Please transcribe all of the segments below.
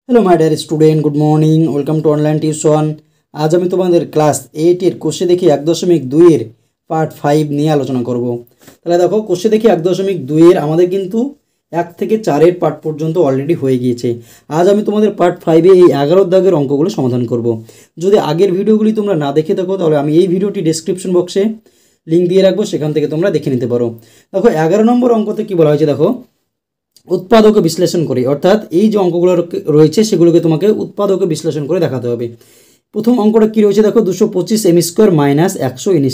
Hello my dear student, good morning, welcome to online tuition. আজ আমি তোমাদের class 8-এর কোষে দেখি 1.2-এর পার্ট 5 নিয়ে আলোচনা করব। তাহলে দেখো, কোষে দেখি 1.2-এর আমাদের কিন্তু 1 থেকে 4-এর পার্ট পর্যন্ত অলরেডি হয়ে গিয়েছে। আজ আমি তোমাদের পার্ট 5-এ এই 11 দাগের অঙ্কগুলো সমাধান করব। যদি আগের ভিডিওগুলি তোমরা না দেখে থাকো তাহলে আমি এই ভিডিওটি ডেসক্রিপশন বক্সে লিঙ্ক দিয়ে রাখবো, সেখান থেকে তোমরা দেখে নিতে পারো। দেখো 11 নম্বর অঙ্কতে কী বলা হয়েছে, দেখো উৎপাদকে বিশ্লেষণ করে, অর্থাৎ এই যে অঙ্কগুলো রয়েছে সেগুলোকে তোমাকে উৎপাদকে বিশ্লেষণ করে দেখাতে হবে। প্রথম অঙ্কটা কী রয়েছে দেখো, 225 m² মাইনাস 100 n²।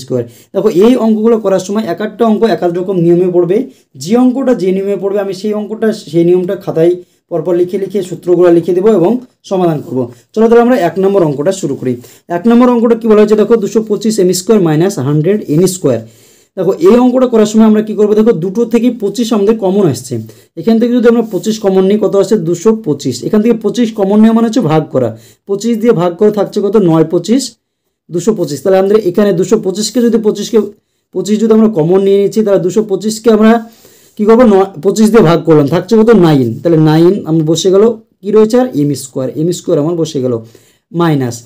দেখো এই অঙ্কগুলো করার সময় এক একটা অঙ্ক এক এক রকম নিয়মে পড়বে। যে অঙ্কটা যে নিয়মে পড়বে আমি সেই অঙ্কটা সেই নিয়মটা খাতায় পরপর লিখে লিখে সূত্রগুলো লিখে দেবো এবং সমাধান করব। চলো তাহলে আমরা 1 নম্বর অঙ্কটা শুরু করি। 1 নম্বর অঙ্কটা কী বলা হয়েছে দেখো, 225 m² মাইনাস 100 n²। দেখো এই অঙ্কটা করার সময় আমরা কি করবো, দেখো দুটো থেকে 25 আমাদের কমন আসছে। এখান থেকে যদি আমরা 25 কমন নিই, কত আসছে 225। এখান থেকে 25 কমন নেওয়া মানে হচ্ছে ভাগ করা, 25 দিয়ে ভাগ করে থাকছে কত 9 25 225। তাহলে আমাদের এখানে 225কে যদি 25 যদি আমরা কমন নিয়ে নিচ্ছি, তাহলে 225কে আমরা কী করবো 25 দিয়ে ভাগ করলাম, থাকছে কত 9। তাহলে 9 আমার বসে গেল কী রয়েছে আর m² আমার বসে গেল মাইনাস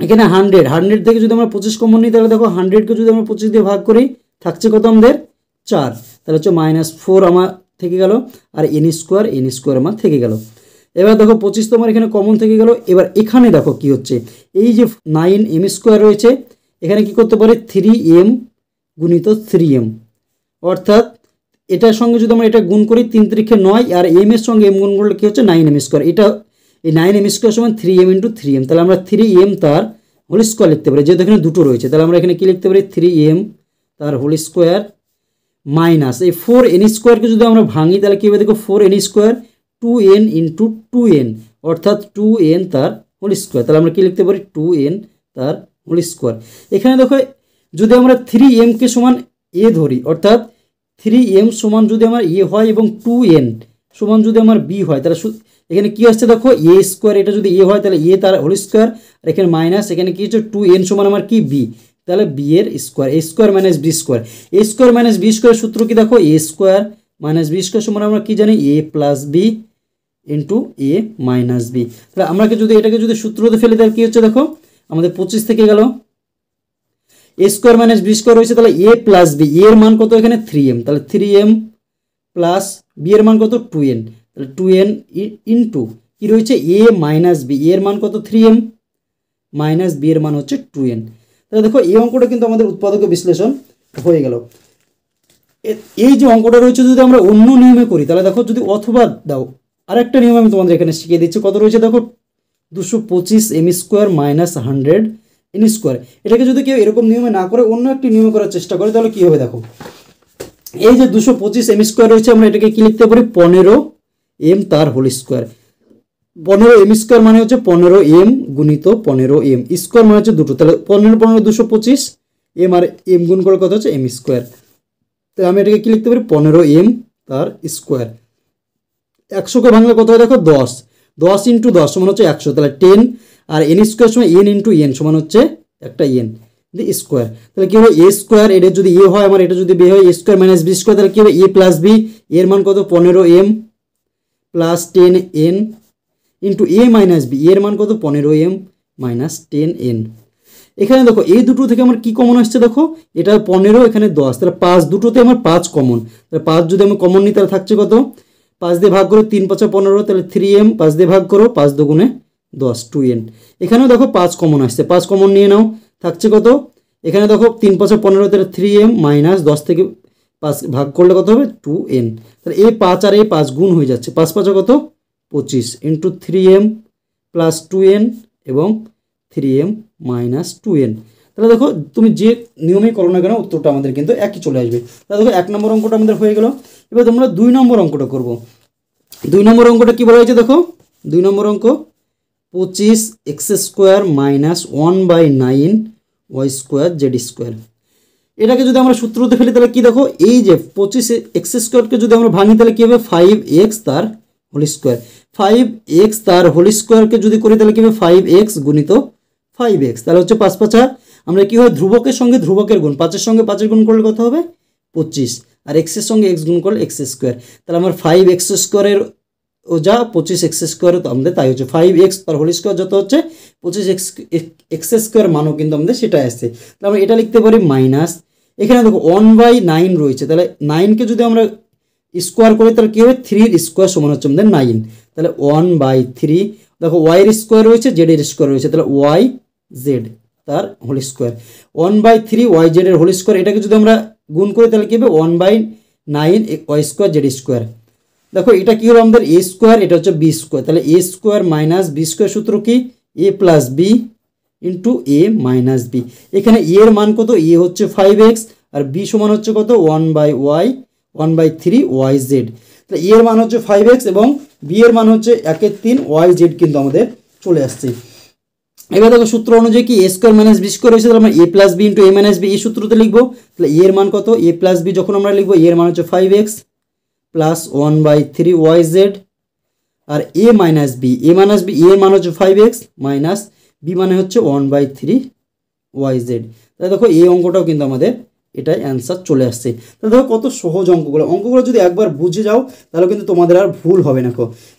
এখানে 100 থেকে যদি আমরা 25 কমন নিই, তাহলে দেখো 100কে যদি আমরা 25 দিয়ে ভাগ করি থাকছে কত আমাদের 4। তাহলে হচ্ছে -4 আমার থেকে গেল আর n² আমার থেকে গেল। এবার দেখো 25 তোমার এখানে কমন থেকে গেল। এবার এখানে দেখো কি হচ্ছে, এই যে 9m² রয়েছে, এখানে কি করতে পারে 3m গুণিত 3m, অর্থাৎ এটার সঙ্গে যদি আমরা এটা গুণ করি 3 3 9 আর m এর সঙ্গে m গুণ করলে কী হচ্ছে 9m²। এটা এই 9m² সমান 3m × 3m। তাহলে আমরা 3m তার হোল স্কোয়ার লিখতে পারি, যেহেতু এখানে দুটো রয়েছে। তাহলে আমরা এখানে কী লিখতে পারি 3m তার হোল স্কোয়ার মাইনাস এই 4n²কে যদি আমরা ভাঙি তাহলে কী হবে দেখো 4n² 2n × 2n, অর্থাৎ 2n তার হোল স্কোয়ার। তাহলে আমরা কী লিখতে পারি 2n তার হোল স্কোয়ার। এখানে দেখো যদি আমরা 3mকে সমান a ধরি, অর্থাৎ 3m সমান যদি আমার a হয় এবং 2n সমান যদি আমার b হয়, তাহলে এখানে কী আসছে দেখো a²। এটা যদি a হয় তাহলে a তার হোল স্কোয়ার, আর এখানে মাইনাস এখানে কী হচ্ছে 2n সমান আমার কি b, তাহলে b এর square, a² - b²। a² - b² সূত্র কি দেখো a² - b² সমান আমরা কি জানি a + b × a - b। তাহলে আমরা যদি এটাকে যদি সূত্রতে ফেলি তাহলে কী হচ্ছে দেখো আমাদের 25 থেকে গেল, a² - b² রয়েছে, তাহলে a + b, a এর মান কত এখানে 3m, তাহলে 3m প্লাস b এর মান কত 2n, তাহলে 2n ইন্টু কী রয়েছে a - b, a এর মান কত 3m মাইনাস b এর মান হচ্ছে 2n। তাহলে দেখো এই অঙ্কটা কিন্তু আমাদের উৎপাদকে বিশ্লেষণ হয়ে গেল। এই যে অঙ্কটা রয়েছে যদি আমরা অন্য নিয়মে করি তাহলে দেখো, যদি অথবা দাও আরেকটা নিয়ম আমি তোমাদের এখানে শিখিয়ে দিচ্ছি। কত রয়েছে দেখো 225 m² মাইনাস 100 n²। এটাকে যদি কেউ এরকম নিয়মে না করে অন্য একটি নিয়মে করার চেষ্টা করে তাহলে কী হবে দেখো, এই যে 225 m² রয়েছে আমরা এটাকে কী লিখতে পারি 15m তার হোল স্কোয়ার। 15m² মানে হচ্ছে 15m গুণিত 15m, স্কোয়ার মানে হচ্ছে দুটো, তাহলে 15 15 225, m আর m গুণ করে কত হচ্ছে m²। তাহলে আমি এটাকে কী লিখতে পারি 15m তার স্কোয়ার। 100কে ভাঙলে কত হয় দেখো 10, 10 × 10 সমান হচ্ছে 100, তাহলে 10 আর n² সমান n × n সমান হচ্ছে একটা n স্কোয়ার। তাহলে কী হবে a², এটা যদি a হয় আমার এটা যদি b হয় a² - b², তাহলে কী হবে a + b, এর মান কত 15m plus 10n into a - b, এর মান কত 15m মাইনাস 10n। এখানে দেখো এই দুটো থেকে আমার কি কমন আসছে দেখো, এটা 15 এখানে 10, তাহলে 5 দুটোতে আমার 5 কমন, তাহলে 5 যদি আমি কমন নিই তাহলে থাকছে কত 5 দিয়ে ভাগ করো 3 5 15, তাহলে 3m 5 দিয়ে ভাগ করো 5 2 10 2n। এখানেও দেখো 5 কমন আসছে, 5 কমন নিয়ে নাও থাকছে কত, এখানে দেখো 3 5 15, তাহলে 3m মাইনাস 10 থেকে 5 ভাগ করলে কত হবে 2n। তাহলে এই 5 আর এই 5 গুণ হয়ে যাচ্ছে, 5 5 কত 25 ইন্টু 3m প্লাস 2n এবং 3m মাইনাস 2n। তাহলে দেখো তুমি যে নিয়মেই করো না কেন উত্তরটা আমাদের কিন্তু একই চলে আসবে। তাহলে দেখো 1 নম্বর অঙ্কটা আমাদের হয়ে গেল। এবার তোমরা 2 নম্বর অঙ্কটা করব। 2 নম্বর অঙ্কটা কী বলা হয়েছে দেখো, 2 নম্বর অঙ্ক 25x² মাইনাস 1/9 y² z²। এটাকে যদি আমরা সূত্রতে ফেলি তাহলে কি দেখো, এই যে 25x² যদি আমরা ভাঙি তাহলে কী হবে 5x তার হোল স্কোয়ার, 5x তার হোল স্কোয়ারকে যদি করি তাহলে কী হবে 5x গুণিত 5x, তাহলে হচ্ছে 5 5 আমরা কী হয় ধ্রুবকের সঙ্গে ধ্রুবকের গুণ, 5-এর সঙ্গে 5-এর গুণ করলে কত হবে 25, আর x এর সঙ্গে x গুণ করলে x²। তাহলে আমার 5x² ও যা 25x² তো আমাদের তাই হচ্ছে 5x তার হোল স্কোয়ার যত হচ্ছে 25x² মানও কিন্তু আমাদের সেটাই আসছে। তাহলে আমরা এটা লিখতে পারি মাইনাস, এখানে দেখো 1/9 রয়েছে, তাহলে 9কে যদি আমরা স্কোয়ার করি তাহলে কী হবে 3 এর স্কোয়ার সমান হচ্ছে আমাদের 9, তাহলে 1/3 দেখো ওয়াইয়ের স্কোয়ার রয়েছে জেডের স্কোয়ার রয়েছে, তাহলে ওয়াই জেড তার হোল স্কোয়ার 1/3 ওয়াই জেডের হোল স্কোয়ার, এটাকে যদি আমরা গুণ করি তাহলে কী হবে 1/9 ওয়াই স্কোয়ার জেড স্কোয়ার। দেখো এটা কী হলো আমাদের এ স্কোয়ার, এটা হচ্ছে বি স্কোয়ার, তাহলে A square minus B square সূত্র কি A plus B into A minus B. এখানে এর মান কত, এ হচ্ছে 5x আর বি সমান হচ্ছে কত 1/3 ওয়াই জেড, তাহলে এর মান হচ্ছে 5x এবং বি এর মান হচ্ছে 1/3 ওয়াই জেড কিন্তু আমাদের চলে আসছে। এবার দেখো সূত্র অনুযায়ী কি A square minus B square হয়েছে, তাহলে আমরা এ plus B into A minus B এই সূত্রতে লিখবো। তাহলে এর মান কত, এ প্লাস বি যখন আমরা লিখবো এর মান হচ্ছে 5x প্লাস 1/3 ওয়াই জেড, আর এ মাইনাস বি এর মান হচ্ছে 5x মাইনাস বি মানে হচ্ছে 1/3 ওয়াই জেড। তাহলে দেখো এই অঙ্কটাও কিন্তু আমাদের এটাই অ্যান্সার চলে আসছে। তাহলে দেখো কত সহজ অঙ্কগুলো যদি একবার বুঝে যাও তাহলে কিন্তু তোমাদের আর ভুল হবে না।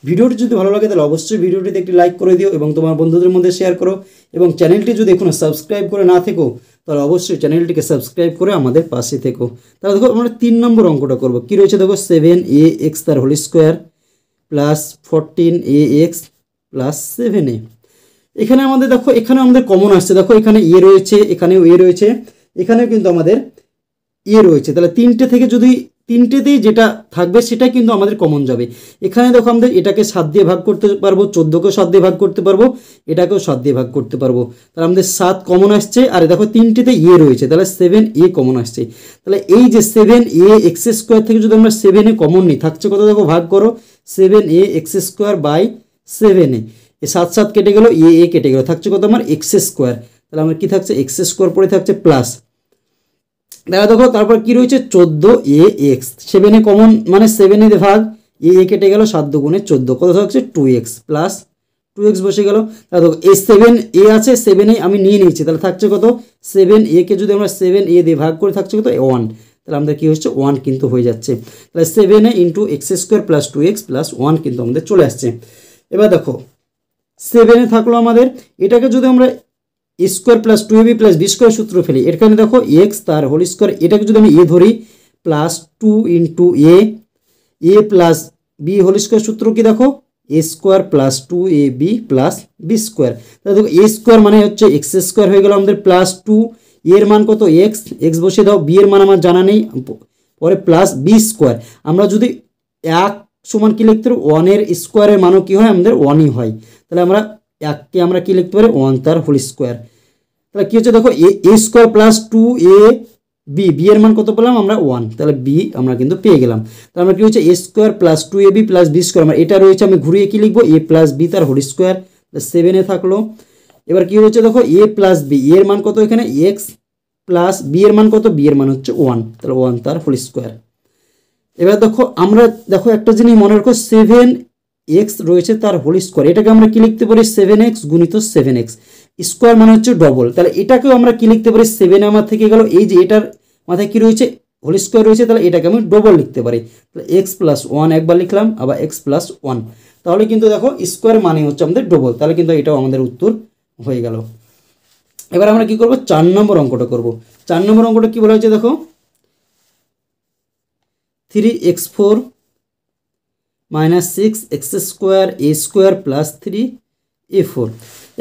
ভিডিওটি যদি ভালো লাগে তাহলে অবশ্যই ভিডিওটিতে একটি লাইক করে দিও এবং তোমার বন্ধুদের মধ্যে শেয়ার করো, এবং চ্যানেলটি যদি এখনও সাবস্ক্রাইব করে না থেকো তাহলে অবশ্যই চ্যানেলটিকে সাবস্ক্রাইব করে আমাদের পাশে থেকো। তাহলে দেখো আমরা 3 নম্বর অঙ্কটা করবো, কী রয়েছে দেখো 7ax তার whole square plus 14ax plus 7a। এখানে আমাদের দেখো এখানে আমাদের কমন আসছে, দেখো এখানে এ রয়েছে, এখানেও এ রয়েছে, এখানেও কিন্তু আমাদের এ রয়েছে, তাহলে তিনটেতেই যেটা থাকবে সেটাই কিন্তু আমাদের কমন যাবে। এখানে দেখো আমাদের এটাকে 7 দিয়ে ভাগ করতে পারবো, 14কেও 7 দিয়ে ভাগ করতে পারবো, এটাকেও 7 দিয়ে ভাগ করতে পারবো, তাহলে আমাদের 7 কমন আসছে। আর দেখো তিনটেতে এ রয়েছে, তাহলে 7a কমন আসছে। তাহলে এই যে 7ax² থেকে যদি আমরা 7a কমন নিই থাকছে কত, দেখো ভাগ করো 7ax² বাই 7a, এই 7 কেটে গেল, এ কেটে গেল, থাকছে কত আমার x²। তাহলে আমার কি থাকছে x² পরে থাকছে প্লাস, দেখা দেখো তারপর কি রয়েছে 14ax, 7a কমন মানে 7a ভাগ এ কেটে গেল, 7 দুগুণে 14, কত থাকছে 2x প্লাস 2x বসে গেল। তাহলে দেখো এই 7a আছে, 7a আমি নিয়ে নিয়েছি, তাহলে থাকছে কত 7a কে যদি আমরা 7a দিয়ে ভাগ করে থাকছে কত 1, তাহলে আমাদের কি হচ্ছে 1 কিন্তু হয়ে যাচ্ছে। তাহলে 7a into x² plus 2x plus 1 কিন্তু আমাদের চলে আসছে। এবার দেখো 7a থাকলো আমাদের, এটাকে যদি আমরা A square plus 2ab plus B square সূত্র ফেলি, এখানে দেখো এক্স তার হোল স্কোয়ার, এটাকে যদি আমি এ ধরি plus 2 into A plus B whole square সূত্র কি দেখো A square plus 2ab plus B square. তাহলে দেখো এ স্কোয়ার মানে হচ্ছে x² হয়ে গেল আমাদের প্লাস 2, এর মান কত এক্স বসিয়ে দাও, বি এর মান আমার জানা নেই, পরে প্লাস বি স্কোয়ার। আমরা যদি 1 সমান কি লিখতে পারি 1 এর স্কোয়ারের মানও কি হয় আমাদের 1ই হয়, তাহলে আমরা 1কে আমরা কি লিখতে পারি 1 তার হোল স্কোয়ার। তাহলে কি হচ্ছে দেখো A square plus 2ab, B এর মান কত পেলাম আমরা 1, তাহলে বি আমরা কিন্তু পেয়ে গেলাম। তাহলে আমরা কি হচ্ছে A square plus 2ab plus B square, আমরা এটা রয়েছে আমি ঘুরিয়ে কি লিখবো এ প্লাস বি তার হোল স্কোয়ার, 7a থাকলো। এবার কি হচ্ছে দেখো এ প্লাস বি, এর মান কত এখানে এক্স প্লাস বি এর মান কত, বি এর মান হচ্ছে 1, তাহলে 1 তার হোল স্কোয়ার। এবার দেখো আমরা দেখো একটা জিনিস মনে রাখো 7x রয়েছে তার হোল স্কোয়ার, এটাকে আমরা কি লিখতে পারি 7x গুণিত 7x স্কোয়ার মানে হচ্ছে ডবল, তাহলে এটাকেও আমরা কি লিখতে পারি 7 আমার থেকে গেল, এই যে এটার মাথায় কি রয়েছে হোল স্কোয়ার রয়েছে, তাহলে এটাকে আমি ডবল লিখতে পারি, তাহলে x প্লাস 1 একবার লিখলাম, আবার x প্লাস 1, তাহলে কিন্তু দেখো স্কোয়ার মানে হচ্ছে আমাদের ডবল, তাহলে কিন্তু এটাও আমাদের উত্তর হয়ে গেল। এবার আমরা কি করব 4 নম্বর অঙ্কটা করব। 4 নম্বর অঙ্কটা কি বলা হয়েছে দেখো 3x4 minus 6x² a² plus 3a4।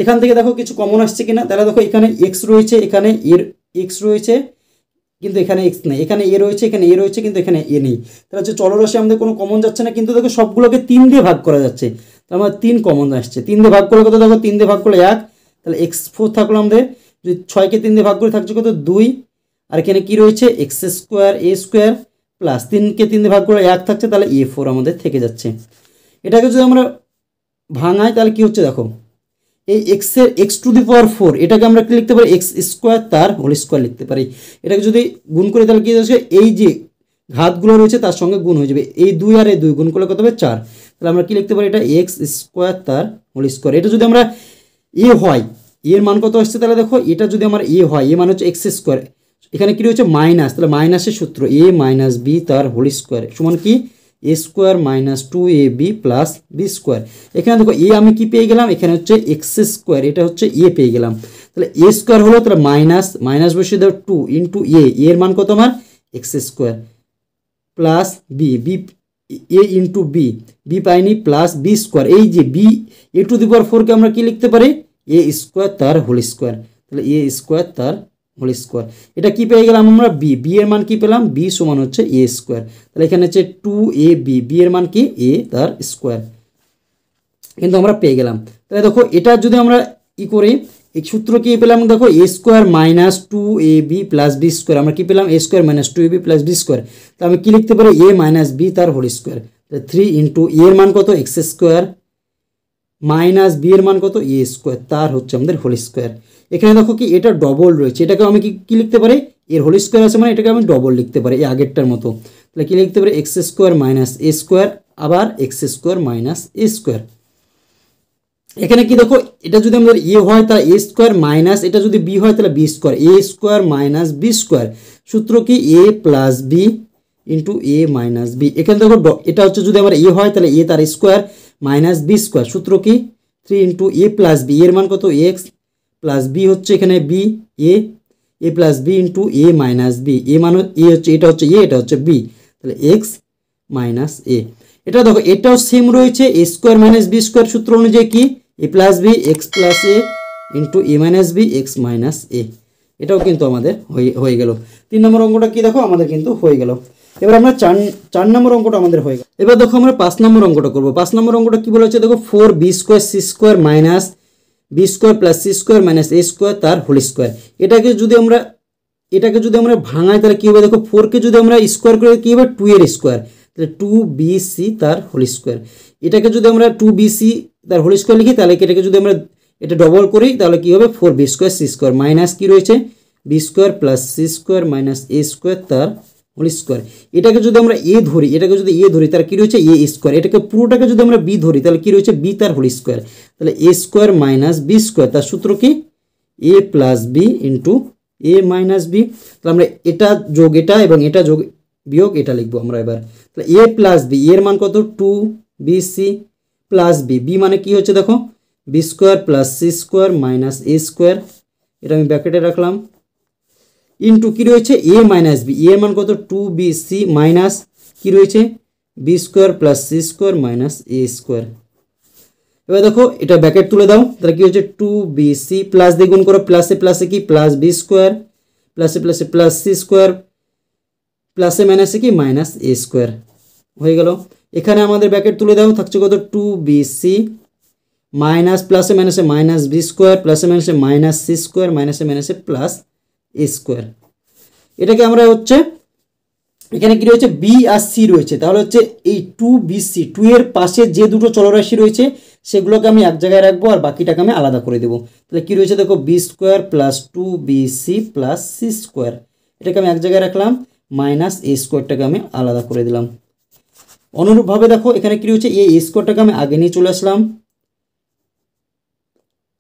এখান থেকে দেখো কিছু কমন আসছে কিনা, তাহলে দেখো এখানে x রয়েছে, এখানে এর x রয়েছে কিন্তু এখানে x নেই, এখানে এ রয়েছে, এখানে এ রয়েছে কিন্তু এখানে এ নেই, তাহলে হচ্ছে চলরাশি আমাদের কোনো কমন যাচ্ছে না, কিন্তু দেখো সবগুলোকে 3 দিয়ে ভাগ করা যাচ্ছে, তাহলে আমার 3 কমন আসছে, 3 দিয়ে ভাগ করলে কত দেখো 3 দিয়ে ভাগ করলে 1, তাহলে x4 থাকলো আমাদের, যদি 6কে 3 দিয়ে ভাগ করে থাকছে কত 2, আর এখানে কি রয়েছে x² a² প্লাস 3কে 3 দিয়ে ভাগ করে 1 থাকছে, তাহলে a4 আমাদের থেকে যাচ্ছে। এটাকে যদি আমরা ভাঙাই তাহলে কি হচ্ছে দেখো এই x⁴ এটাকে আমরা কি লিখতে পারি x² তার হোল স্কোয়ার লিখতে পারি, এটাকে যদি গুণ করে তাহলে কি হচ্ছে এই যে ঘাতগুলো রয়েছে তার সঙ্গে গুণ হয়ে যাবে, এই 2 আর এই 2 গুণ করলে কত হবে 4, তাহলে আমরা কি লিখতে পারি এটা x² তার হোল স্কোয়ার। এটা যদি আমরা এ হয়, এর মান কত আসছে, তাহলে দেখো এটা যদি আমার এ হয়, এ মানে হচ্ছে x², এখানে কি রয়েছে মাইনাস, তাহলে মাইনাসের সূত্র a মাইনাস বি তার হোল স্কোয়ার সমান কি A square minus 2ab plus B square. এখানে দেখো এ আমি কি পেয়ে গেলাম, এখানে হচ্ছে এক্স স্কোয়ার, এটা হচ্ছে এ পেয়ে গেলাম। তাহলে এ স্কোয়ার হলো, তাহলে মাইনাস বসিয়ে দাও 2 ইন্টু এর মান কত আমার এক্স স্কোয়ার প্লাস বি এ ইন্টু বি পাইনি প্লাস বি স্কোয়ার। এই যে বি এ টু দি পাওয়ার 4কে আমরা কি লিখতে পারি, এ স্কোয়ার তার হোল স্কোয়ার। তাহলে এ স্কোয়ার তার হোল স্কোয়ার। এটা কি পেয়ে গেলাম আমরা, বি এর মান কি পেলাম, বি সমান হচ্ছে এ স্কোয়ার। তাহলে এখানে হচ্ছে 2ab, বি এর মান কি এ তার স্কোয়ার, কিন্তু আমরা পেয়ে গেলাম। তাহলে দেখো এটা যদি আমরা করি, এই সূত্র কি পেলাম, দেখো A square minus 2ab plus B square, আমরা কি পেলাম A square minus 2ab plus B square. তো আমি কি লিখতে পারি, এ মাইনাস বি তার হোল স্কোয়ার। তাহলে 3 ইন্টু এর মান কত এক্স স্কোয়ার মাইনাস বি এর মান কত এ স্কোয়ার তার হচ্ছে আমাদের হোল স্কোয়ার। এখানে দেখো কি এটা ডবল রয়েছে, এটাকে আমি কি লিখতে পারি, এর হোল স্কোয়ার আছে মানে এটাকে আমি ডবল লিখতে পারি এই আগেরটার মতো। তাহলে কি লিখতে পারি, X square minus A square আবার x square minus A square. এখানে কি দেখো এটা যদি আমাদের এ হয় তাহলে এ স্কোয়ার মাইনাস, এটা যদি বি হয় তাহলে B square, A square minus B square. সূত্র কি A plus B into A minus B. এখানে দেখো এটা হচ্ছে যদি আমার এ হয় তাহলে এ তার স্কোয়ার মাইনাস বি স্কোয়ার। সূত্র কি 3 ইন্টু এ প্লাস বি, এর মান কত এক্স প্লাস বি হচ্ছে এখানে B, A plus B into A minus B. A মান এ হচ্ছে, এটা হচ্ছে এ, এটা হচ্ছে বি, তাহলে এক্স মাইনাস এ। এটা দেখো এটাও সেম রয়েছে, A square minus B square সূত্র অনুযায়ী কি A plus B x plus A into A minus B x minus এ। এটাও কিন্তু আমাদের হয়ে গেল। 3 নম্বর অঙ্কটা কি দেখো আমাদের কিন্তু হয়ে গেল। এবার আমরা 4 নম্বর অঙ্কটা আমাদের হয়ে গেল। এবার দেখো আমরা 5 নম্বর অঙ্কটা করবো। 5 নম্বর অঙ্কটা কি বলা হচ্ছে দেখো, 4b square C square minus B square plus C square minus A square তার হোল স্কোয়ার। এটাকে যদি আমরা ভাঙাই তাহলে কি হবে, দেখো 4কে যদি আমরা স্কোয়ার করে কি হবে 2 এর স্কোয়ার, তাহলে 2bc তার হোল স্কোয়ার। এটাকে যদি আমরা 2bc তার হোল স্কোয়ার লিখি তাহলে এটাকে যদি আমরা এটা ডবল করি তাহলে কি হবে 4b square C square minus কি রয়েছে B square plus C square minus A square তার হোল স্কোয়ার। এটাকে যদি আমরা এ ধরি, তার কি রয়েছে এ স্কোয়ার। এটাকে পুরোটাকে যদি আমরা বি ধরি তাহলে কি রয়েছে বি তার হোল স্কোয়ার। তাহলে A square minus B square, তার সূত্র কি A plus B into A minus B. তাহলে আমরা এটা যোগ এটা এবং এটা যোগ বিয়োগ এটা লিখবো আমরা এবার। তাহলে এ প্লাস বি, এর মান কত 2bc প্লাস বি মানে কি হচ্ছে দেখো B square plus C square minus A square, এটা আমি ব্র্যাকেটে রাখলাম, ইন্টু কি রয়েছে এ মাইনাস বি, এর মান কত 2bc মাইনাস কি রয়েছে B square plus C square minus A square. এবার দেখো এটা ব্র্যাকেট তুলে দাও, তাহলে কি হচ্ছে 2bc প্লাস দিয়ে গুণ করো, প্লাসে প্লাসে কি প্লাস বি স্কোয়ার প্লাসে প্লাসে প্লাস সি স্কোয়ার প্লাসে মাইনাসে কি মাইনাস এ স্কোয়ার হয়ে গেল। এখানে আমাদের ব্র্যাকেট তুলে দাও, থাকছে কত 2bc মাইনাস প্লাসে মাইনাসে মাইনাস বি স্কোয়ার প্লাসে মাইনাসে মাইনাস সি স্কোয়ার মাইনাসে মাইনাসে প্লাস এ স্কোয়ার। এটাকে আমরা হচ্ছে এখানে কি রয়েছে বি আর সি রয়েছে, তাহলে হচ্ছে এই 2bc 2 এর পাশে যে দুটো চলরাশি রয়েছে সেগুলোকে আমি এক জায়গায় রাখবো আর বাকিটাকে আমি আলাদা করে দেবো। তাহলে কি রয়েছে দেখো B square plus 2bc plus C square, এটাকে আমি এক জায়গায় রাখলাম, মাইনাস এ স্কোয়ারটাকে আমি আলাদা করে দিলাম। অনুরূপভাবে দেখো এখানে কি রয়েছে এ স্কোয়ারটাকে আমি আগে নিয়ে চলে আসলাম,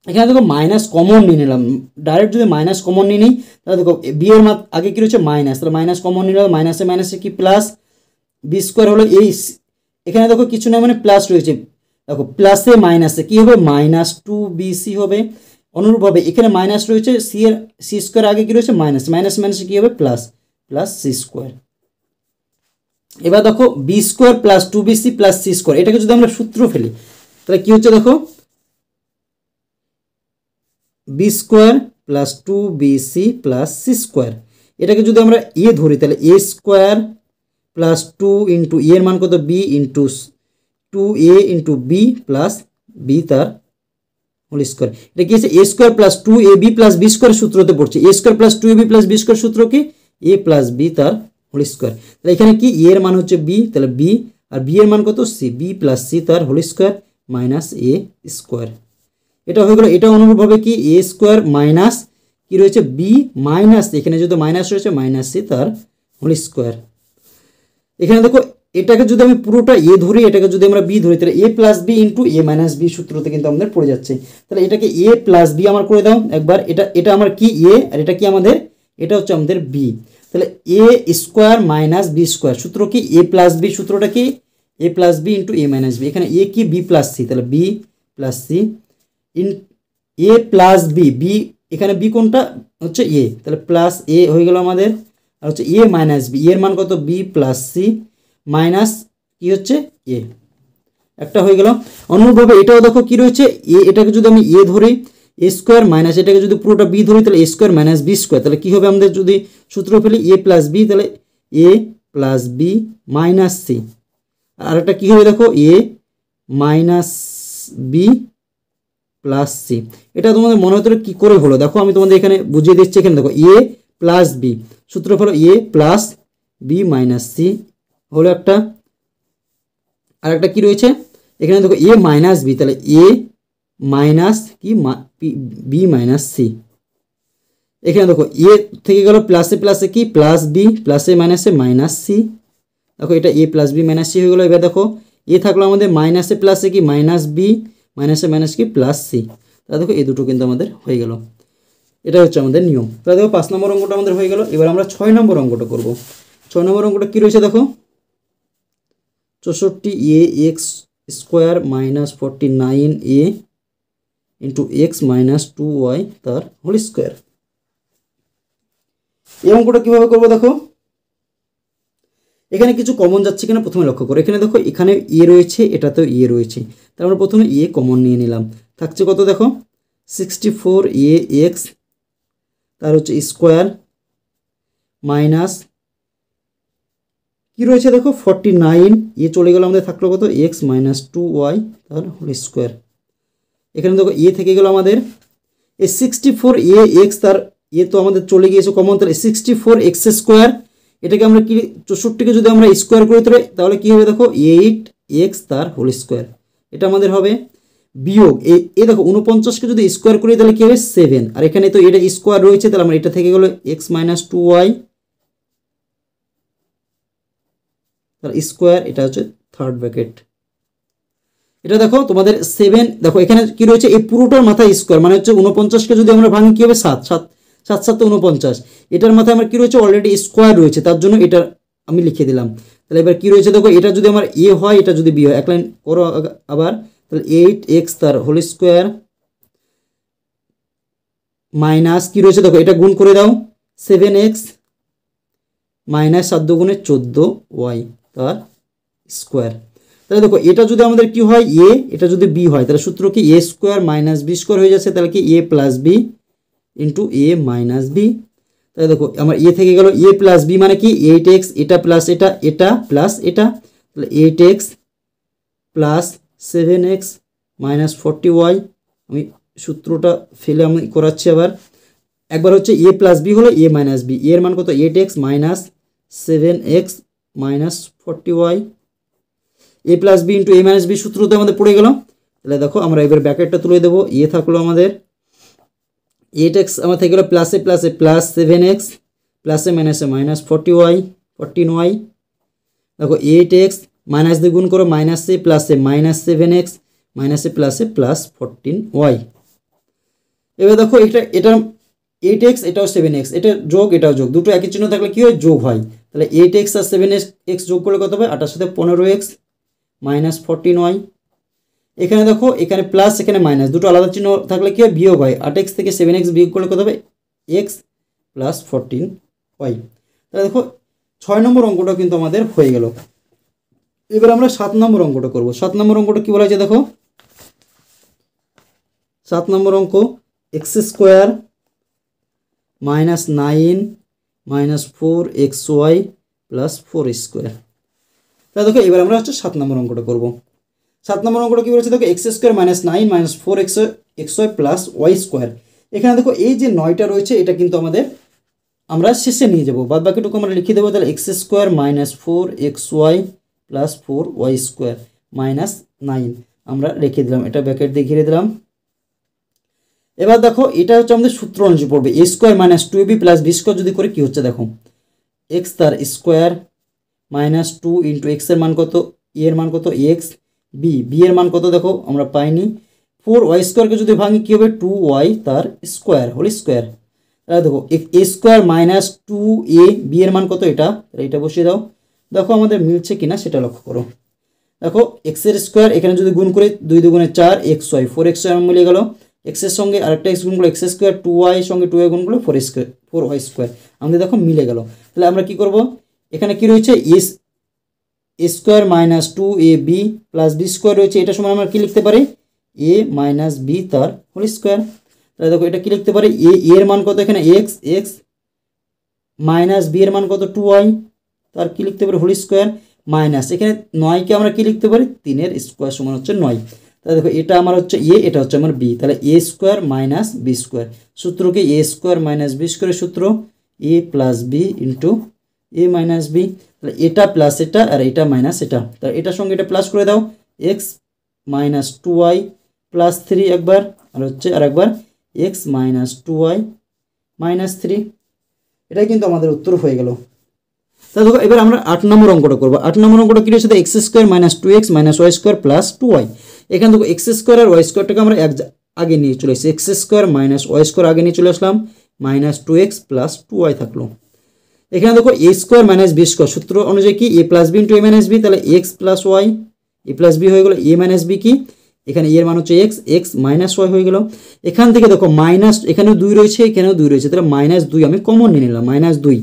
এখানে দেখো মাইনাস কমন নিয়ে নিলাম, ডাইরেক্ট যদি মাইনাস কমন নিয়ে নিই তাহলে দেখো বি এর আগে কি রয়েছে মাইনাস, তাহলে মাইনাস কমন নিলাম, মাইনাসে মাইনাসে কি প্লাস বি স্কোয়ার হলো এই, এখানে দেখো কিছু না মানে প্লাস রয়েছে, দেখো প্লাসে মাইনাসে কি হবে মাইনাস 2bc হবে। অনুরূপভাবে এখানে মাইনাস রয়েছে সি স্কোয়ার আগে কি রয়েছে মাইনাস, মাইনাস মাইনাসে কি হবে প্লাস প্লাস সি স্কোয়ার। এবার দেখো B square plus 2bc plus C square, এটাকে যদি আমরা সূত্র ফেলি তাহলে কি হচ্ছে দেখো B square plus 2bc plus C square. এটাকে যদি আমরা এ ধরি তাহলে এ স্কোয়ার প্লাস 2 ইন্টু এর মান কত B into 2a into B plus B তার হোল স্কোয়ার। এটা কি হচ্ছে A square plus 2ab plus B square সূত্রতে পড়ছে, A square plus 2ab plus B square সূত্র কি এ প্লাস বি তার হোল স্কোয়ার। তাহলে এখানে কি এর মান হচ্ছে বি, তাহলে বি আর বি এর মান কত সি, বি প্লাস সি তার whole square minus A square. এটা হয়ে গেল। এটা অনুরূপভাবে কি এ স্কোয়ার মাইনাস কি রয়েছে বি মাইনাস, এখানে যদি মাইনাস রয়েছে মাইনাস সি তার হোল স্কোয়ার। এখানে দেখো এটাকে যদি আমি পুরোটা এ ধরি, এটাকে যদি আমরা বি ধরি তাহলে এ plus B into A minus B সূত্রতে কিন্তু আমাদের পড়ে যাচ্ছে। তাহলে এটাকে এ প্লাস বি আমার করে দাও একবার, এটা আমার কি এ আর এটা কি আমাদের, এটা হচ্ছে আমাদের বি। তাহলে A square minus B square সূত্র কি এ প্লাস বি সূত্রটা কি A plus B into A minus B, এখানে এ কি বি প্লাস সি, তাহলে B plus C in A plus B, B এখানে বি কোনটা হচ্ছে এ, তাহলে প্লাস এ হয়ে গেল আমাদের, আর হচ্ছে এ মাইনাস বি, এর মান কত বি প্লাস সি মাইনাস কি হচ্ছে এ, একটা হয়ে গেল। অনুরূপভাবে এটাও দেখো কি রয়েছে, এ এটাকে যদি আমি এ ধরি এ স্কোয়ার মাইনাস এটাকে যদি পুরোটা বি ধরি তাহলে A square minus B square, তাহলে কী হবে আমাদের যদি সূত্র ফেলি এ প্লাস বি, তাহলে এ প্লাস বি মাইনাস সি, আর একটা কী হবে দেখো এ মাইনাস বি প্লাস সি। এটা তোমাদের মনে হতে কী করে হলো দেখো, আমি তোমাদের এখানে বুঝিয়ে দিচ্ছি। এখানে দেখো এ প্লাস বি, সূত্র ফেলো এ প্লাস বি মাইনাস সি হলো একটা, আর একটা কী রয়েছে এখানে দেখো এ মাইনাস বি, তাহলে এ মাইনাস কি বি মাইনাস সি। এখানে দেখো এ থেকে গেল প্লাসে প্লাসে কি প্লাস বি, প্লাসে মাইনাসে মাইনাস সি, দেখো এটা এ প্লাস বি মাইনাস সি হয়ে গেলো। এবার দেখো এ থাকলো আমাদের মাইনাসে প্লাসে কি মাইনাস বি, মাইনাসে মাইনাস কি প্লাস সি, তাহলে দেখো এই দুটো কিন্তু আমাদের হয়ে গেল। এটা হচ্ছে আমাদের নিয়ম। তাহলে দেখো 5 নম্বর অঙ্কটা আমাদের হয়ে গেল। এবার আমরা 6 নম্বর অঙ্কটা করব। 6 নম্বর অঙ্কটা কী রয়েছে দেখো, 64 এ এক্স স্কোয়ার মাইনাস 49 এ ইন্টু এক্স মাইনাস 2y তার হোল স্কোয়ার। এই অঙ্কটা কীভাবে করবো দেখো, এখানে কিছু কমন যাচ্ছে কিনা প্রথমে লক্ষ্য করো। এখানে দেখো এখানে এ রয়েছে, এটাতেও এ রয়েছে, তার আমরা প্রথমে এ কমন নিয়ে নিলাম। থাকছে কত দেখো 64 এ এক্স তার হচ্ছে স্কোয়ার মাইনাস কী রয়েছে দেখো 49 এ চলে গেল আমাদের, থাকলো কত এক্স মাইনাস 2y তার হোল স্কোয়ার। এখানে দেখো এ থেকে গেল আমাদের এই 64 এ এক্স, তার এ তো আমাদের চলে গিয়েছে কমন, তাহলে 64 এক্স স্কোয়ার, এটাকে আমরা কি 64কে যদি আমরা স্কোয়ার করে তাহলে কী হবে দেখো 8 এক্স তার হোল স্কোয়ার, এটা আমাদের হবে। বিয়োগ এ দেখো 49কে যদি স্কোয়ার করি তাহলে কী হবে 7, আর এখানে তো এটা স্কোয়ার রয়েছে, তাহলে আমরা এটা থেকে গেলো এক্স মাইনাস 2y তার স্কোয়ার, এটা হচ্ছে থার্ড ব্র্যাকেট। এটা দেখো তোমাদের 7, দেখো এখানে কি রয়েছে এই পুরোটার মাথায় স্কোয়ার, মানে হচ্ছে 49কে যদি আমরা ভাঙি কী হবে 7 7 7 7 49, এটার মাথায় আমার কী রয়েছে অলরেডি স্কোয়ার রয়েছে, তার জন্য এটা আমি লিখে দিলাম। তাহলে এবার কী রয়েছে দেখো, এটা যদি আমার এ হয় এটা যদি বি হয়, এক লাইন করো আবার, তাহলে 8 এক্স তার হোল স্কোয়ার মাইনাস কী রয়েছে দেখো এটা গুণ করে দাও 7 এক্স মাইনাস 7 দুগুণে 14y তার স্কোয়ার। তাহলে দেখো এটা যদি আমাদের কি হয় এ, এটা যদি বি হয়, তাহলে সূত্র কি A square minus B square হয়ে যাচ্ছে, তাহলে কি A plus B into A minus B. তাহলে দেখো আমার এ থেকে গেল এ প্লাস বি মানে কি 8x, এটা প্লাস এটা, এটা প্লাস এটা, তাহলে 8x plus 7x minus 40y। আমি সূত্রটা ফেলে আমি করাচ্ছি আবার, একবার হচ্ছে এ প্লাস বি হলো এ মাইনাস বি, এর মান কত 8x minus 7x minus 40y, A plus B into A minus B সূত্রতে আমাদের পড়ে গেল। তাহলে দেখো আমরা এবার ব্র্যাকেটটা তুলে দেবো, এ থাকলো আমাদের 8x আমার থেকে গেলো প্লাসে প্লাসে প্লাস 7x প্লাসে মাইনাসে মাইনাস 14y, দেখো 8x মাইনাস দিয়ে গুণ করো মাইনাসে প্লাসে মাইনাস 7x মাইনাসে প্লাসে প্লাস 14y। এবার দেখো এটা 8x এটাও 7x, এটা যোগ এটাও যোগ, দুটো একই চিহ্ন থাকলে কী হয় যোগ হয়, তাহলে 8x আর 7x যোগ করলে কত হবে 8 সাথে 15x মাইনাস 14y। এখানে দেখো এখানে প্লাস এখানে মাইনাস, দুটো আলাদা চিহ্ন থাকলে কী হয় বিয়োগ হয়, 8x থেকে 7x বিয়োগ করলে কত হবে x প্লাস 14y। তাহলে দেখো 6 নম্বর অঙ্কটা কিন্তু আমাদের হয়ে গেল। এবার আমরা 7 নম্বর অঙ্কটা করব। 7 নম্বর অঙ্কটা কী বলা হয়েছে দেখো, 7 নম্বর অঙ্ক x square minus 9 minus 4xy plus 4 square. তাহলে দেখো এবার আমরা হচ্ছে 7 নম্বর অঙ্কটা করব। 7 নম্বর অঙ্কটা কী বলেছে দেখো X square minus 9 minus 4xy plus Y square. এখানে দেখো এই যে 9টা রয়েছে এটা কিন্তু আমাদের আমরা শেষে নিয়ে যাবো, বাদ বাকিটুকু আমরা লিখে দেবো। তাহলে X square minus 4xy plus 4y square minus 9 আমরা রেখে দিলাম, এটা ব্র্যাকেট দিয়ে ঘিরে দিলাম। এবার দেখো এটা হচ্ছে আমাদের সূত্র অনুযায়ী পড়বে, A square minus 2ab plus B square যদি করে কী হচ্ছে দেখো এক্স তার স্কোয়ার মাইনাস 2 ইন্টু এক্সের মান কত, এর মান কত এক্স, বি এর মান কত দেখো আমরা পাইনি, 4y স্কোয়ারকে যদি ভাঙি কী হবে 2y তার স্কোয়ার হোল স্কোয়ার। তাহলে দেখো A square minus 2a, B এর মান কত এটা, এটা বসিয়ে দাও। দেখো আমাদের মিলছে কিনা সেটা লক্ষ্য করো। দেখো এক্সের স্কোয়ার এখানে যদি গুণ করি 2 দুগুণে 4 এক্স ওয়াই 4x মিলে গেল, এক্সের সঙ্গে আরেকটা এক্স গুণ করলে এক্স স্কোয়ার 2y সঙ্গে 2y গুণ করলে 4y স্কোয়ার আমাদের দেখো মিলে গেল। তাহলে আমরা কি করব, এখানে কি রয়েছে A square minus 2ab plus B square রয়েছে, এটা সমান আমরা কি লিখতে পারি এ মাইনাস বি তার হোল স্কোয়ার। তাহলে দেখো এটা কি লিখতে পারি এর মান কত এখানে এক্স মাইনাস বি এর মান কত 2y তার কি লিখতে পারি হোল স্কোয়ার মাইনাস এখানে 9কে আমরা কি লিখতে পারি 3 এর স্কোয়ার সমান হচ্ছে 9। তাহলে দেখো এটা আমার হচ্ছে এটা হচ্ছে আমার বি, তাহলে A square minus B square সূত্র কি এ স্কোয়ার মাইনাস বি স্কোয়ারের সূত্র এ plus B into A minus B. তাহলে এটা প্লাস এটা আর এটা মাইনাস এটা, তাহলে এটার সঙ্গে এটা প্লাস করে দাও এক্স মাইনাস 2y প্লাস 3 একবার আর হচ্ছে আর একবার এক্স মাইনাস 2y মাইনাস 3, এটাই কিন্তু আমাদের উত্তর হয়ে গেল। তাহলে দেখো এবার আমরা 8 নম্বর অঙ্কটা করবো। 8 নম্বর অঙ্কটা কি রয়েছে X square minus 2x minus Y square plus 2y। এখানে দেখো এক্স স্কোয়ার আর ওয়াই স্কোয়ারটাকে আমরা আগে নিয়ে চলে এসেছি, X square minus Y square আগে নিয়ে চলে আসলাম মাইনাস 2x প্লাস 2y থাকলো। এখানে দেখো A square minus B square সূত্র অনুযায়ী কি A plus B into A minus B, তাহলে x plus Y A plus B হয়ে গেলো এ মাইনাস বি কি এখানে এর মান হচ্ছে এক্স মাইনাস ওয়াই হয়ে গেল। এখান থেকে দেখো মাইনাস এখানেও 2 রয়েছে এখানেও 2 রয়েছে, তাহলে মাইনাস 2 আমি কমন নিয়ে নিলাম, মাইনাস 2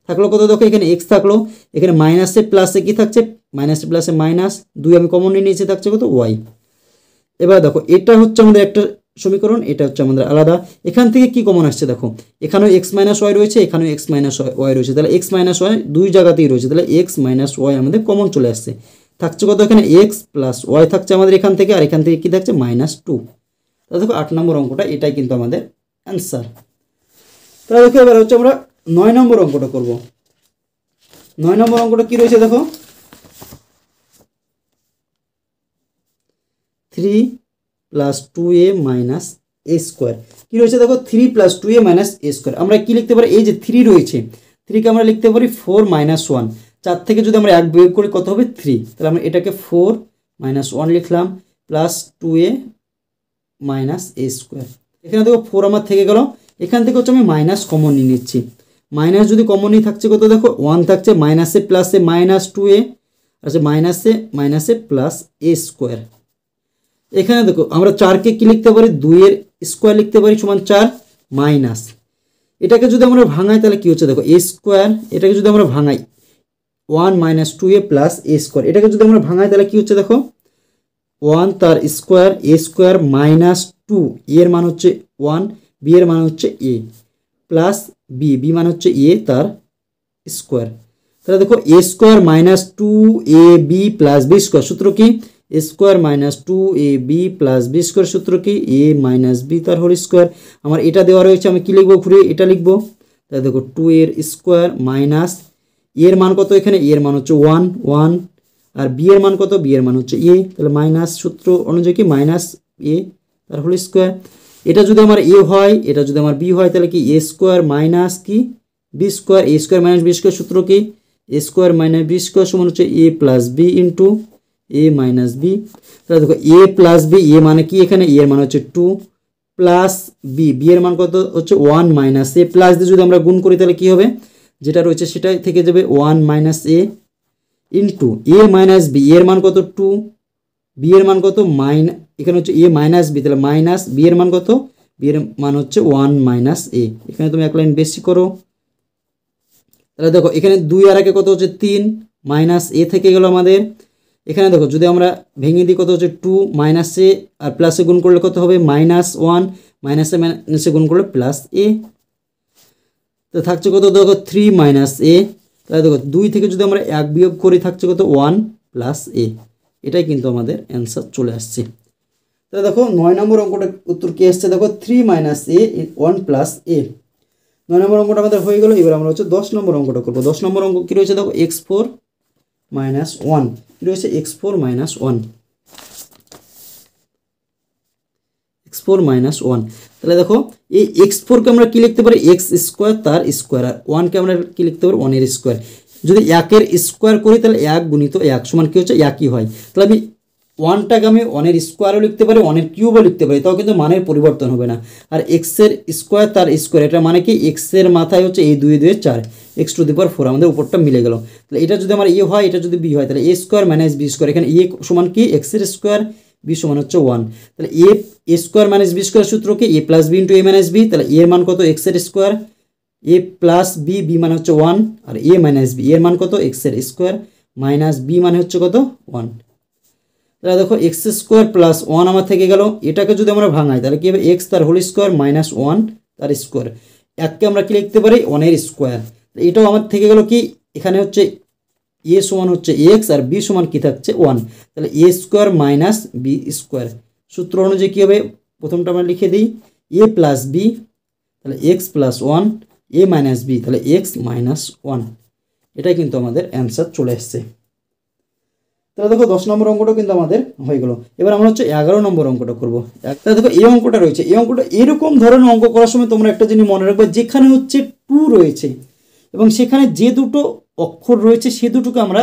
থাকলো কত দেখো এখানে এক্স থাকলো, এখানে মাইনাসে প্লাসে কি থাকছে মাইনাসে প্লাসে মাইনাস 2 আমি কমন নিয়ে নিয়েছি থাকছে কত ওয়াই। এবার দেখো এটা হচ্ছে আমাদের একটা সমীকরণ, এটা হচ্ছে আমাদের আলাদা। এখান থেকে কি কমন আসছে দেখো এখানেও এক্স মাইনাস ওয়াই রয়েছে এখানেও এক্স মাইনাস ওয়াই রয়েছে, তাহলে এক্স মাইনাস ওয়াই দুই জায়গাতেই রয়েছে, তাহলে এক্স মাইনাস ওয়াই আমাদের কমন চলে আসছে, থাকছে কত এখানে এক্স প্লাস ওয়াই থাকছে আমাদের এখান থেকে, আর এখান থেকে কি থাকছে মাইনাস 2। তাহলে দেখো 8 নম্বর অঙ্কটা এটাই কিন্তু আমাদের অ্যান্সার। তাহলে দেখো এবার হচ্ছে আমরা 9 নম্বর অঙ্কটা করব। 9 নম্বর অঙ্কটা কি রয়েছে দেখো 3 plus 2a minus A square কি রয়েছে দেখো 3 plus 2a minus A square. আমরা কি লিখতে পারি এই যে 3 রয়েছে 3কে আমরা লিখতে পারি 4 মাইনাস 1, 4 থেকে যদি আমরা 1 বিয়োগ করি কত হবে 3, তাহলে আমরা এটাকে 4 মাইনাস 1 লিখলাম plus 2a minus A square. এখানে দেখো 4 আমার থেকে গেল, এখান থেকে হচ্ছে আমি মাইনাস কমন নিয়ে নিচ্ছি, মাইনাস যদি কমন নিয়ে থাকছে কত দেখো 1 থাকছে মাইনাসে প্লাসে মাইনাস 2a আচ্ছা মাইনাসে প্লাস এ স্কোয়ার। এখানে দেখো আমরা 4কে কি লিখতে পারি 2 এর স্কোয়ার লিখতে পারি সমান 4 মাইনাস এটাকে যদি আমরা ভাঙাই তাহলে কি হচ্ছে দেখো এ স্কোয়ার, এটাকে যদি আমরা ভাঙাই 1 মাইনাস 2a প্লাস এ স্কোয়ার, এটাকে যদি আমরা ভাঙাই তাহলে কি হচ্ছে দেখো 1 তার স্কোয়ার এ স্কোয়ার মাইনাস 2 এর মান হচ্ছে 1 বি এর মান হচ্ছে এ প্লাস বি মান হচ্ছে এ তার স্কোয়ার। তাহলে দেখো A square minus 2ab plus B square সূত্র কি A square minus 2ab plus B square সূত্র কি এ মাইনাস বি তার হোল স্কোয়ার। আমার এটা দেওয়া রয়েছে আমি কি লিখবো ঘুরে এটা লিখবো, তাহলে দেখো 2 এর স্কোয়ার মাইনাস এর মান কত এখানে এর মান হচ্ছে 1 আর বি এর মান কত বি এর মান হচ্ছে এ, তাহলে মাইনাস সূত্র অনুযায়ী কি মাইনাস এ তার হোল স্কোয়ার। এটা যদি আমার এ হয় এটা যদি আমার বি হয় তাহলে কি এ স্কোয়ার মাইনাস কি B square, A square minus B square সূত্র কি A square minus B square সমান হচ্ছে এ plus B into A minus B. তাহলে দেখো এ প্লাস বি এ মানে কি এখানে এর মান হচ্ছে 2 প্লাস বি এর মান কত হচ্ছে 1 মাইনাস এ প্লাস দিয়ে যদি আমরা গুণ করি তাহলে কি হবে যেটা রয়েছে সেটা থেকে যাবে 1 minus A into A minus B এর মান কত 2 বি এর মান কত এখানে হচ্ছে এ মাইনাস বি, তাহলে মাইনাস বি এর মান কত বি এর মান হচ্ছে 1 মাইনাস এ, এখানে তুমি এক লাইন বেশি করো। তাহলে দেখো এখানে 2 আর একে কত হচ্ছে 3 মাইনাস এ থেকে গেল আমাদের। এখানে দেখো যদি আমরা ভেঙে দিই কত হচ্ছে 2 মাইনাসে আর প্লাসে গুণ করলে কত হবে -1 মাইনাসে গুণ করলে প্লাস এ, তো থাকছে কত দেখো 3 মাইনাস এ। তাহলে দেখো 2 থেকে যদি আমরা 1 বিয়োগ করি থাকছে কত 1 প্লাস এ, এটাই কিন্তু আমাদের অ্যান্সার চলে আসছে। তাহলে দেখো 9 নম্বর অঙ্কটা উত্তর কি আসছে দেখো 3 মাইনাস এ 1 প্লাস এ। 9 নম্বর অঙ্কটা আমাদের হয়ে গেল। এবার আমরা হচ্ছে 10 নম্বর অঙ্কটা করবো। 10 নম্বর অঙ্ক কী রয়েছে দেখো x4 মাইনাস 1 কী রয়েছে x4 মাইনাস 1 তাহলে দেখো এই x4কে আমরা কি লিখতে পারি x স্কোয়ার তার স্কোয়ার, আর 1কে আমরা কি লিখতে পারি 1 এর স্কোয়ার। যদি 1 এর স্কোয়ার করি তাহলে 1 গুণিত 1 সমান কি হচ্ছে 1ই হয়। তাহলে আমি 1টাকে আমি 1 এর স্কোয়ারও লিখতে পারি 1 এর কিউবও লিখতে পারি, তাও কিন্তু মানের পরিবর্তন হবে না। আর x এর স্কোয়ার তার স্কোয়ার এটা মানে কি x এর মাথায় হচ্ছে এই 2 2 4, এক্স টু দি পাওয়ার 4 আমাদের উপরটা মিলে গেল। তাহলে এটা যদি আমার এ হয়, এটা যদি বি হয়, তাহলে A square minus B square, এখানে এ সমান কি এক্সের স্কোয়ার, বি সমান হচ্ছে 1। তাহলে A square minus B square সূত্র কি A plus B into A minus B. তাহলে এর মান কত এক্সের স্কোয়ার, এ প্লাস বি, বি মানে হচ্ছে 1, আর এ মাইনাস বি এর মান কত এক্সের স্কোয়ার মাইনাস বি মানে হচ্ছে কত 1। তাহলে দেখো এক্স স্কোয়ার প্লাস 1 আমার থেকে গেল। এটাকে যদি আমরা ভাঙাই তাহলে কি হবে এক্স তার হোল স্কোয়ার মাইনাস 1 তার স্কোয়ার। এককে আমরা কি লিখতে পারি 1 এর স্কোয়ার। এটাও আমার থেকে গেল কি এখানে হচ্ছে এ সমান হচ্ছে এক্স আর বি সমান কি থাকছে 1। তাহলে A square minus B square সূত্র অনুযায়ী কী হবে, প্রথমটা আমরা লিখে দিই এ প্লাস বি, তাহলে এক্স প্লাস 1, এ মাইনাস বি, তাহলে এক্স মাইনাস 1। এটাই কিন্তু আমাদের অ্যান্সার চলে এসছে। তাহলে দেখো 10 নম্বর অঙ্কটা কিন্তু আমাদের হয়ে গেল। এবার আমরা হচ্ছে 11 নম্বর অঙ্কটা করবো। তাহলে দেখো এই অঙ্কটা রয়েছে, এই অঙ্কটা এরকম ধরনের অঙ্ক করার সময় তোমরা একটা জিনিস মনে রাখবে, যেখানে হচ্ছে 2 রয়েছে এবং সেখানে যে দুটো অক্ষর রয়েছে সে দুটোকে আমরা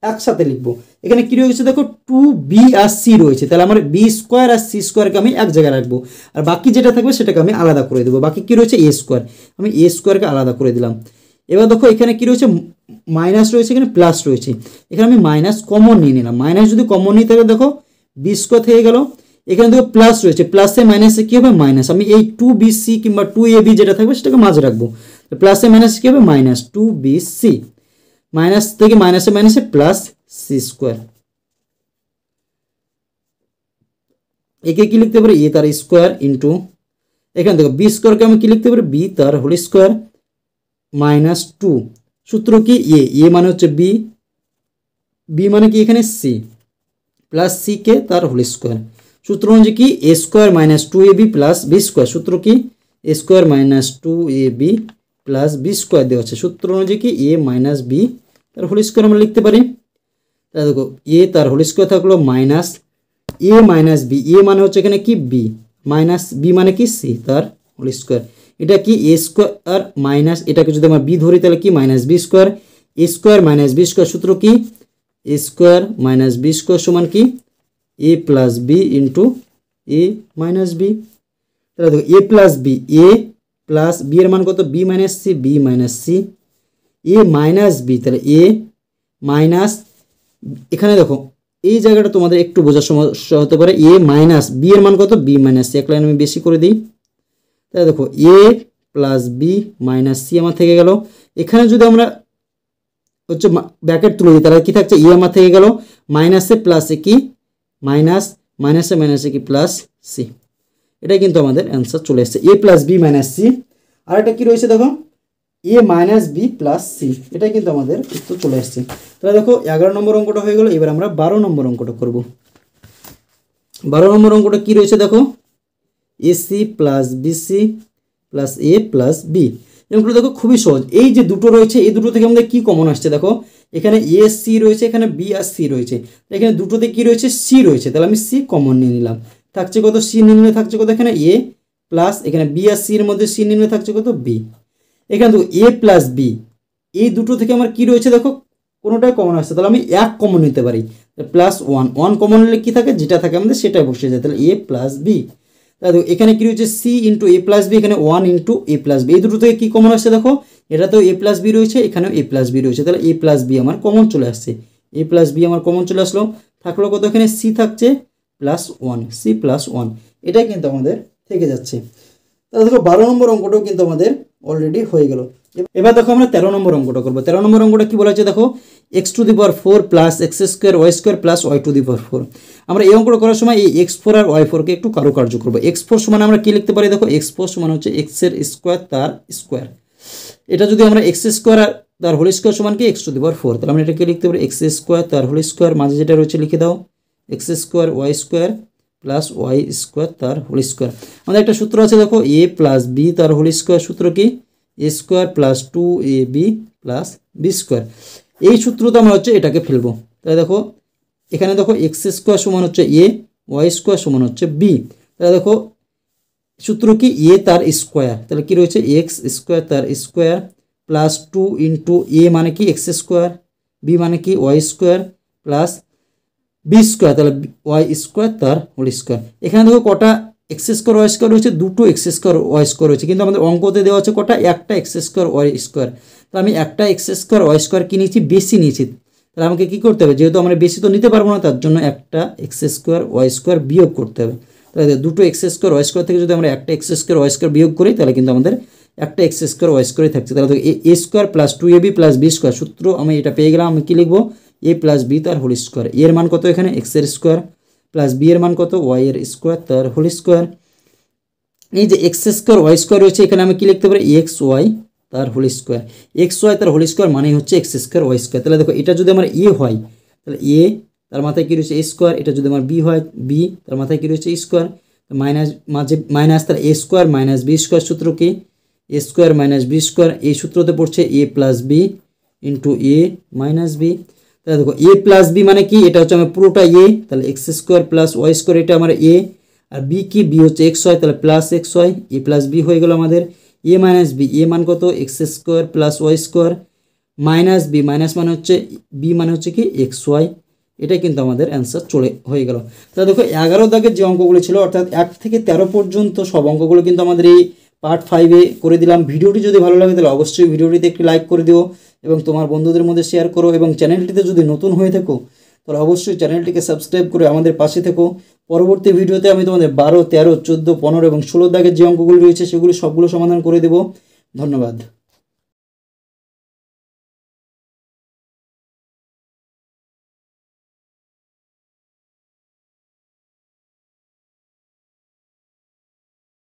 একসাথে লিখবো। এখানে কী রয়েছে দেখো 2b আর c রয়েছে, তাহলে আমার বি স্কোয়ার আর সি স্কোয়ারকে আমি এক জায়গায় রাখবো, আর বাকি যেটা থাকবে সেটাকে আমি আলাদা করে দেবো। বাকি কী রয়েছে এ স্কোয়ার, আমি এ স্কোয়ারকে আলাদা করে দিলাম। এবার দেখো এখানে কী রয়েছে মাইনাস রয়েছে, এখানে প্লাস রয়েছে, এখানে আমি মাইনাস কমন নিয়ে নিলাম। মাইনাস যদি কমন নিই তাহলে দেখো বি স্কোয়ার থেকে গেল, এখানে দেখো প্লাস রয়েছে, প্লাসে মাইনাসে কী হবে মাইনাস, আমি এই 2bc কিংবা 2ab যেটা থাকবে সেটাকে মাঝে রাখবো। প্লাসে মাইনাসে কী হবে মাইনাস 2bc, মাইনাস থেকে মাইনাসে মাইনাসে প্লাস সি স্কোয়ার। একে কি লিখতে পারি এ তার স্কোয়ার ইন্টু, এখানে দেখো বি স্কোয়ারকে আমি কি লিখতে পারি বি তার হোল স্কোয়ার মাইনাস 2। সূত্র কি এ মানে হচ্ছে বি, বি মানে কি এখানে সি, প্লাস সি কে তার হোল স্কোয়ার। সূত্র অনুযায়ী কি A square minus 2ab plus B square. সূত্র কি A square minus 2ab plus B square দেওয়া হচ্ছে। সূত্র অনুযায়ী কি এ মাইনাস বি তার হোল স্কোয়ার আমরা লিখতে পারি। তাহলে দেখো এ তার হোল স্কোয়ার থাকলো minus A minus B, A মানে হচ্ছে এখানে কি বি, মাইনাস বি মানে কি সি তার হোল স্কোয়ার। এটা কি এ স্কোয়ার মাইনাস, এটাকে যদি আমরা বি ধরি তাহলে কি minus B square, A square minus B square. সূত্র কি A square minus B square সমান কি A plus B into A minus B. তাহলে দেখো A plus B, A plus B এর মান কত B minus C, B minus C, A minus B, তাহলে এ মাইনাস, এখানে দেখো এই জায়গাটা তোমাদের একটু বোঝার সমস্যা হতে পারে, এ মাইনাস বি এর মান কত বি মাইনাস সি, এক লাইন আমি বেশি করে দিই। তাহলে দেখো A plus B minus C আমার থেকে গেল। এখানে যদি আমরা হচ্ছে ব্র্যাকেট তুলে দিই তাহলে কি থাকছে এ আমার থেকে গেল মাইনাসে প্লাসে কি মাইনাস, মাইনাসে মাইনাসে কি প্লাস সি। এটাই কিন্তু আমাদের অ্যান্সার চলে এসছে এ প্লাস বি মাইনাস সি। আর এটা কি রয়েছে দেখো এ মাইনাস বি প্লাস সি, এটাই কিন্তু আমাদের উত্তর চলে আসছে। তাহলে দেখো 11 নম্বর অঙ্কটা হয়ে গেল। এবার আমরা 12 নম্বর অঙ্কটা করব। 12 নম্বর অঙ্কটা কি রয়েছে দেখো এসি প্লাস বিসি প্লাস এ প্লাস বি। এগুলো দেখো খুবই সহজ, এই যে দুটো রয়েছে এই দুটো থেকে আমাদের কি কমন আসছে দেখো, এখানে এ সি রয়েছে, এখানে বি আর সি রয়েছে, এখানে দুটোতে কি রয়েছে সি রয়েছে, তাহলে আমি সি কমন নিয়ে নিলাম। থাকছে কত সি নিম্নে থাকছে কত এখানে এ প্লাস, এখানে বি আর সি এর মধ্যে সি নিম্নে থাকছে কত বি। এখানে দেখো এ প্লাস বি, এই দুটো থেকে আমার কি রয়েছে দেখো কোনোটাই কমন আসছে, তাহলে আমি এক কমন নিতে পারি, প্লাস 1 কমন নিলে কি থাকে যেটা থাকে আমাদের সেটাই বসে যায়, তাহলে এ প্লাস বি। তাহলে দেখো এখানে কি রয়েছে C into A plus B, এখানে 1 ইন্টু এ প্লাস বি, এই দুটো থেকে কি কমন আসছে দেখো এটাতেও এ প্লাস বি রয়েছে, এখানেও এ প্লাস বি রয়েছে, তাহলে এ প্লাস বি আমার কমন চলে আসছে, এ প্লাস বি আমার কমন চলে আসলো। থাকলো কত এখানে সি থাকছে প্লাস 1, সি প্লাস 1, এটাই কিন্তু আমাদের থেকে যাচ্ছে। তাহলে দেখো 12 নম্বর অঙ্কটাও কিন্তু আমাদের অলরেডি হয়ে গেল। এবার দেখো আমরা 13 নম্বর অঙ্কটা করবো। 13 নম্বর অঙ্কটা কি বলা হচ্ছে দেখো X to the power 4 plus X square Y square plus Y to the power 4। আমরা এই অঙ্কটা করার সময় এই x4 আর y4কে একটু কারুকার্য করবো। x4 সমান আমরা কি লিখতে পারি দেখো x4 সমান হচ্ছে এক্সের স্কোয়ার তার স্কোয়ার। এটা যদি আমরা এক্স স্কোয়ার আর তার হোল স্কোয়ার সমান কি এক্স টু দি পাওয়ার 4, তাহলে আমরা এটাকে লিখতে পারি এক্স স্কোয়ার তার হোল স্কোয়ার, মাঝে যেটা রয়েছে লিখে দাও X square Y square plus Y square তার হোল স্কোয়ার। আমাদের একটা সূত্র আছে দেখো এ প্লাস বি তার হোল স্কোয়ার, সূত্র কি A square plus 2ab plus B square. এই সূত্রটা আমরা হচ্ছে এটাকে ফেলবো। তাহলে দেখো এখানে দেখো এক্স স্কোয়ার সমান হচ্ছে এ, ওয়াই স্কোয়ার সমান হচ্ছে বি। তাহলে দেখো সূত্র কি এ তার স্কোয়ার, তাহলে কি রয়েছে এক্স স্কোয়ার তার স্কোয়ার প্লাস 2 ইন্টু এ মানে কি এক্স স্কোয়ার, বি মানে কি Y square plus B square, তাহলে ওয়াই স্কোয়ার তার হোল স্কোয়ার। এখানে দেখো কটা এক্স স্কোয়ার ওয়াই স্কোয়ার রয়েছে, দুটো এক্স স্কোয়ার ওয়াই স্কোয়ার রয়েছে, কিন্তু আমাদের অঙ্কতে দেওয়া আছে কটা একটা এক্স স্কোয়ার ওয়াই স্কোয়ার, তাহলে আমি একটা এক্স স্কোয়ার ওয়াই স্কোয়ার কী নিয়েছি, বেশি নিয়েছি। তাহলে আমাকে কী করতে হবে, যেহেতু আমরা বেশি তো নিতে পারবো না, তার জন্য একটা এক্স স্কোয়ার ওয়াই স্কোয়ার বিয়োগ করতে হবে। তাহলে দুটো এক্স স্কোয়ার ওয়াই স্কোয়ার থেকে যদি আমরা একটা এক্স স্কোয়ার ওয়াই স্কোয়ার বিয়োগ করি, তাহলে কিন্তু আমাদের একটা এক্স স্কোয়ার ওয়াই স্কোয়ারই থাকছে। তাহলে তো A square plus 2ab plus B square, সূত্র আমি এটা পেয়ে গেলাম। আমি কী লিখবো, এ প্লাস বি তার হোল স্কোয়ার। এর মান কত এখানে, এক্সের স্কোয়ার, প্লাস বি এর মান কত, ওয়াই এর স্কোয়ার তার হোল স্কোয়ার। এই যে এক্স স্কোয়ার ওয়াই স্কোয়ার রয়েছে, এখানে আমি কী লিখতে পারি, এক্স ওয়াই তার হোল স্কোয়ার। এক্স ওয়াই তার হোল স্কোয়ার মানে হচ্ছে এক্স স্কোয়ার ওয়াই স্কোয়ার। তাহলে দেখো এটা যদি আমার এ হয়, তাহলে এ তার মাথায় কী রয়েছে এ স্কোয়ার, এটা যদি আমার বি হয়, বি তার মাথায় কী রয়েছে স্কোয়ার, মাইনাস মাঝে মাইনাস, তার এ স্কোয়ার মাইনাস বি স্কোয়ার সূত্র কি, A square minus B square, এই সূত্রতে পড়ছে এ plus B into A minus B. তাহলে দেখো এ প্লাস বি মানে কি, এটা হচ্ছে আমার পুরোটা এ, তাহলে X square plus Y square, এটা আমার এ, আর বি কি, বি হচ্ছে এক্স ওয়াই, তাহলে plus X Y, A plus B হয়ে গেল আমাদের। এ মাইনাস বি, এ মান কত, X square plus Y square, minus B, minus মানে হচ্ছে বি মানে হচ্ছে কি এক্স ওয়াই। এটাই কিন্তু আমাদের অ্যান্সার হয়ে গেল। তাহলে দেখো 11 দাগের যে অঙ্কগুলো ছিল, অর্থাৎ 1 থেকে 13 পর্যন্ত সব অঙ্কগুলো কিন্তু আমাদের এই পার্ট 5-এ করে দিলাম। ভিডিওটি যদি ভালো লাগে তাহলে অবশ্যই ভিডিওটিতে একটি লাইক করে দিও এবং তোমার বন্ধুদের মধ্যে শেয়ার করো, এবং চ্যানেলটিতে যদি নতুন হয়ে থাকো তাহলে অবশ্যই চ্যানেলটিকে সাবস্ক্রাইব করে আমাদের পাশে থেকো। পরবর্তী ভিডিওতে আমি তোমাদের 12, 13, 14, 15 এবং 16 দাগের যে অঙ্কগুলো রয়েছে সেগুলো সবগুলো সমাধান করে দেবো। ধন্যবাদ।